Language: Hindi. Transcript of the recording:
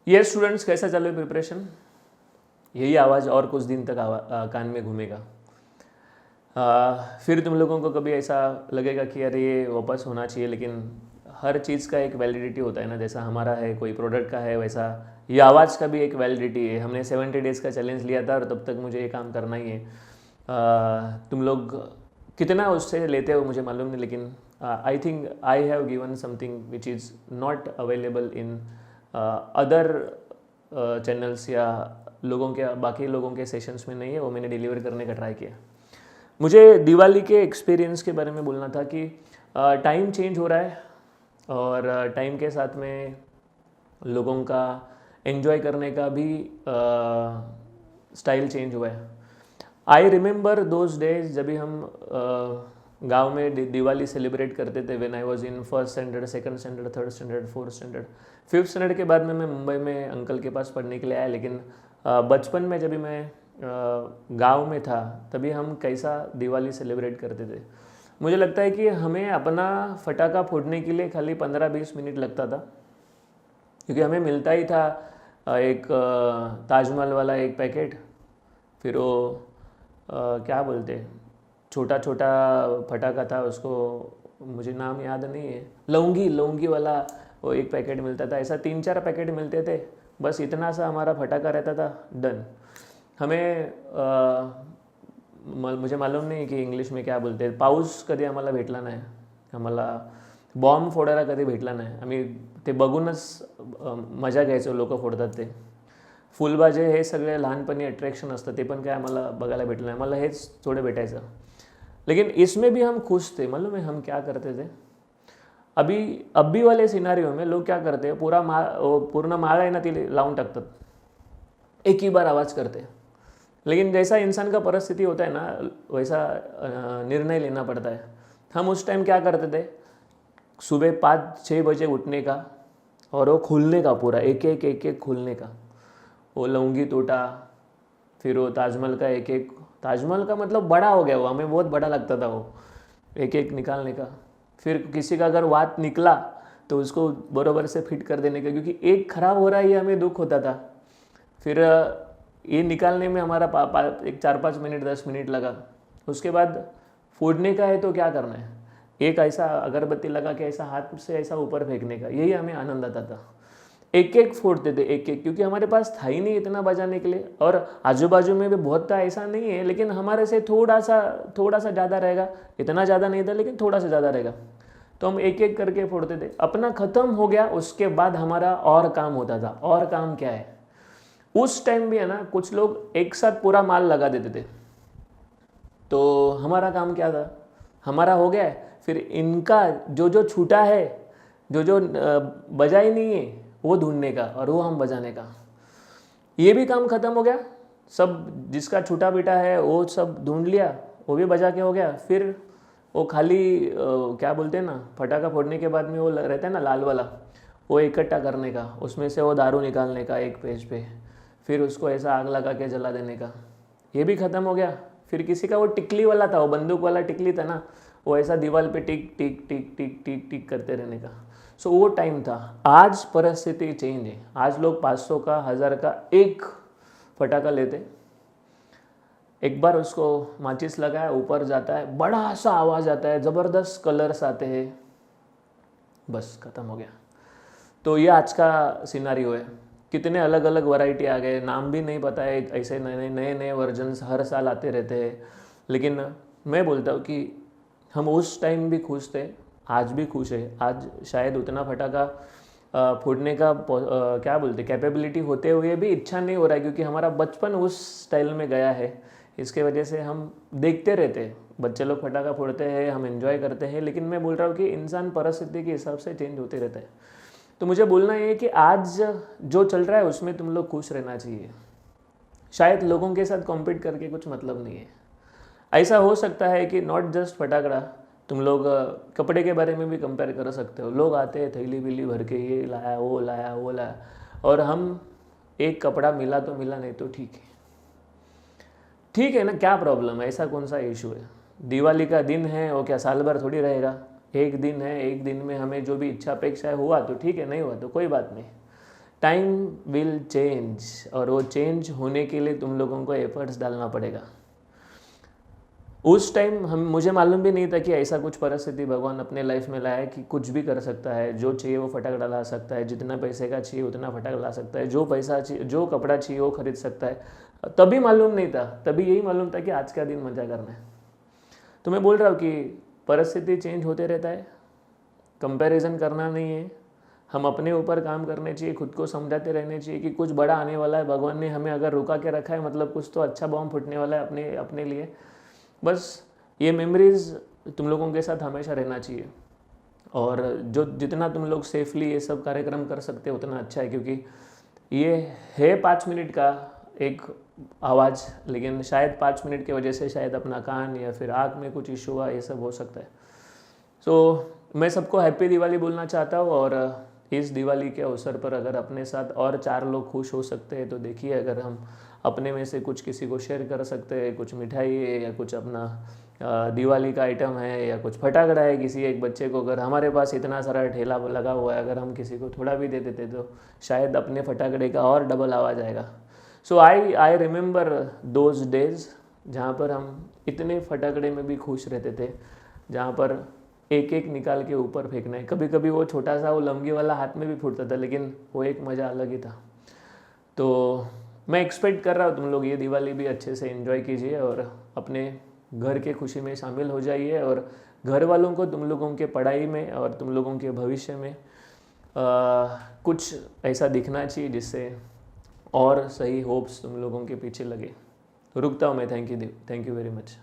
ये स्टूडेंट्स, कैसा चल रही प्रिपरेशन? यही आवाज़ और कुछ दिन तक कान में घूमेगा। फिर तुम लोगों को कभी ऐसा लगेगा कि यार ये वापस होना चाहिए, लेकिन हर चीज़ का एक वैलिडिटी होता है ना। जैसा हमारा है कोई प्रोडक्ट का है, वैसा ये आवाज़ का भी एक वैलिडिटी है। हमने 70 डेज़ का चैलेंज लिया था और तब तक मुझे ये काम करना ही है। तुम लोग कितना उससे लेते हो मुझे मालूम नहीं, लेकिन I think I have given something which is not available in other channels या लोगों के, बाकी लोगों के सेशंस में नहीं है। वो मैंने डिलीवर करने का ट्राई किया। मुझे दिवाली के एक्सपीरियंस के बारे में बोलना था कि टाइम चेंज हो रहा है और टाइम के साथ में लोगों का एंजॉय करने का भी स्टाइल चेंज हुआ है। आई रिमेंबर दोज डेज जब भी हम गांव में दिवाली सेलिब्रेट करते थे। When I was in first standard, second standard, third standard, fourth standard, fifth standard के बाद में मैं मुंबई में अंकल के पास पढ़ने के लिए आया। लेकिन बचपन में जब भी मैं गांव में था तभी हम कैसा दिवाली सेलिब्रेट करते थे। मुझे लगता है कि हमें अपना फटाका फोड़ने के लिए खाली 15-20 मिनट लगता था, क्योंकि हमें मिलता ही था एक ताजमहल वाला एक पैकेट। फिर वो क्या बोलते, छोटा छोटा फटाका था, उसको मुझे नाम याद नहीं है, लौंगी, लौंगी वाला वो एक पैकेट मिलता था। ऐसा 3-4 पैकेट मिलते थे, बस इतना सा हमारा फटाका रहता था, डन। हमें मुझे मालूम नहीं कि इंग्लिश में क्या बोलते हैं, पाऊस कधी आम्हाला भेटला नाही, आम्हाला बॉम्ब फोडायला कधी भेटला नाही। आम्ही ते बघूनच मजा घ्यायचो, लोक फोडतात ते फुलबाजे, हे सगळे लहानपणी अट्रॅक्शन असतं, ते पण काय आम्हाला बघायला भेटलं नाही, आम्हाला हेच थोडं भेटायचं। लेकिन इसमें भी हम खुश थे। मालूम है हम क्या करते थे? अभी वाले सिनारियो में लोग क्या करते हैं, पूर्ण माळ आहे ना ती लावून टाकतात, एक ही बार आवाज़ करते हैं। लेकिन जैसा इंसान का परिस्थिति होता है ना, वैसा निर्णय लेना पड़ता है। हम उस टाइम क्या करते थे, सुबह 5-6 बजे उठने का और वो खोलने का, पूरा एक एक खोलने का। वो लौंगी टूटा, फिर वो ताजमहल का एक एक, ताजमहल का मतलब बड़ा हो गया वो, हमें बहुत बड़ा लगता था वो, एक एक निकालने का। फिर किसी का अगर वात निकला तो उसको बराबर से फिट कर देने का, क्योंकि एक ख़राब हो रहा है ये हमें दुख होता था। फिर ये निकालने में हमारा एक 4-5 मिनट 10 मिनट लगा। उसके बाद फोड़ने का है तो क्या करना है, एक ऐसा अगरबत्ती लगा के ऐसा हाथ से ऐसा ऊपर फेंकने का, यही हमें आनंद आता था। एक एक फोड़ते थे, एक एक, क्योंकि हमारे पास था ही नहीं इतना बजाने के लिए, और आजू बाजू में भी बहुत था ऐसा नहीं है, लेकिन हमारे से थोड़ा सा ज़्यादा रहेगा। इतना ज़्यादा नहीं था लेकिन थोड़ा सा ज़्यादा रहेगा, तो हम एक एक करके फोड़ते थे। अपना ख़त्म हो गया, उसके बाद हमारा और काम होता था। और काम क्या है, उस टाइम भी है ना, कुछ लोग एक साथ पूरा माल लगा देते थे। तो हमारा काम क्या था, हमारा हो गया है, फिर इनका जो जो छूटा है, जो जो बजा ही नहीं है, वो ढूंढने का और वो हम बजाने का। ये भी काम ख़त्म हो गया, सब जिसका छूटा बीटा है वो सब ढूंढ लिया, वो भी बजा के हो गया। फिर वो खाली क्या बोलते हैं ना, फटाका फोड़ने के बाद में वो रहता है ना लाल वाला, वो इकट्ठा करने का, उसमें से वो दारू निकालने का एक पेज पे, फिर उसको ऐसा आग लगा के जला देने का, ये भी ख़त्म हो गया। फिर किसी का वो टिकली वाला था, वो बंदूक वाला टिकली था ना, वो ऐसा दीवार पे टिक टिक टिक टिक टिक टिक करते रहने का। सो वो टाइम था। आज परिस्थिति चेंज है, आज लोग 500 का 1000 का एक फटाका लेते, एक बार उसको माचिस लगाया, ऊपर जाता है, बड़ा सा आवाज़ आता है, ज़बरदस्त कलर्स आते हैं, बस ख़त्म हो गया। तो ये आज का सिनारियो है। कितने अलग अलग वैरायटी आ गए, नाम भी नहीं पता है, ऐसे नए नए नए वर्जन्स हर साल आते रहते हैं। लेकिन मैं बोलता हूँ कि हम उस टाइम भी खुश थे, आज भी खुश है। आज शायद उतना फटाका फोड़ने का क्या बोलते कैपेबिलिटी होते हुए भी इच्छा नहीं हो रहा है, क्योंकि हमारा बचपन उस स्टाइल में गया है। इसके वजह से हम देखते रहते हैं, बच्चे लोग फटाका फोड़ते हैं, हम एंजॉय करते हैं। लेकिन मैं बोल रहा हूँ कि इंसान परिस्थिति के हिसाब से चेंज होते रहता है। तो मुझे बोलना ये है कि आज जो चल रहा है उसमें तुम लोग खुश रहना चाहिए। शायद लोगों के साथ कॉम्पीट करके कुछ मतलब नहीं है। ऐसा हो सकता है कि नॉट जस्ट फटाकड़ा, तुम लोग कपड़े के बारे में भी कंपेयर कर सकते हो। लोग आते हैं थैली बिल्ली भर के, ये लाया वो लाया वो लाया, और हम एक कपड़ा मिला तो मिला, नहीं तो ठीक है, ठीक है ना, क्या प्रॉब्लम है, ऐसा कौन सा इशू है। दिवाली का दिन है, वो क्या साल भर थोड़ी रहेगा, एक दिन है, एक दिन में हमें जो भी इच्छा अपेक्षा है हुआ तो ठीक है, नहीं हुआ तो कोई बात नहीं। टाइम विल चेंज, और वो चेंज होने के लिए तुम लोगों को एफर्ट्स डालना पड़ेगा। उस टाइम मुझे मालूम भी नहीं था कि ऐसा कुछ परिस्थिति भगवान अपने लाइफ में लाया है कि कुछ भी कर सकता है, जो चाहिए वो फटाक डाला सकता है, जितना पैसे का चाहिए उतना फटाक ला सकता है, जो पैसा चाहिए, जो कपड़ा चाहिए वो खरीद सकता है। तभी मालूम नहीं था, तभी यही मालूम था कि आज का दिन मजा करना है। तो मैं बोल रहा हूँ कि परिस्थिति चेंज होते रहता है, कंपैरिजन करना नहीं है, हम अपने ऊपर काम करने चाहिए, खुद को समझाते रहने चाहिए कि कुछ बड़ा आने वाला है, भगवान ने हमें अगर रुका के रखा है मतलब कुछ तो अच्छा बॉम्ब फूटने वाला है अपने लिए। बस ये मेमोरीज तुम लोगों के साथ हमेशा रहना चाहिए, और जो जितना तुम लोग सेफली ये सब कार्यक्रम कर सकते हो उतना अच्छा है, क्योंकि ये है 5 मिनट का एक आवाज़, लेकिन शायद 5 मिनट की वजह से शायद अपना कान या फिर आँख में कुछ इशू हुआ, ये सब हो सकता है। सो मैं सबको हैप्पी दिवाली बोलना चाहता हूँ, और इस दिवाली के अवसर पर अगर अपने साथ और 4 लोग खुश हो सकते हैं तो देखिए, अगर हम अपने में से कुछ किसी को शेयर कर सकते हैं, कुछ मिठाई है या कुछ अपना दिवाली का आइटम है या कुछ फटाकड़ा है, किसी एक बच्चे को, अगर हमारे पास इतना सारा ठेला लगा हुआ है, अगर हम किसी को थोड़ा भी दे देते तो शायद अपने फटाकड़े का और डबल आवाज़ आएगा। सो आई रिमेंबर दोज डेज जहाँ पर हम इतने फटाकड़े में भी खुश रहते थे, जहाँ पर एक एक निकाल के ऊपर फेंकना है। कभी कभी वो छोटा सा वो लमगी वाला हाथ में भी फूटता था, लेकिन वो एक मज़ा अलग ही था। तो मैं एक्सपेक्ट कर रहा हूँ तुम लोग ये दिवाली भी अच्छे से एंजॉय कीजिए और अपने घर के खुशी में शामिल हो जाइए, और घर वालों को तुम लोगों के पढ़ाई में और तुम लोगों के भविष्य में कुछ ऐसा दिखना चाहिए जिससे और सही होप्स तुम लोगों के पीछे लगे। रुकता हूँ मैं। Thank you very much.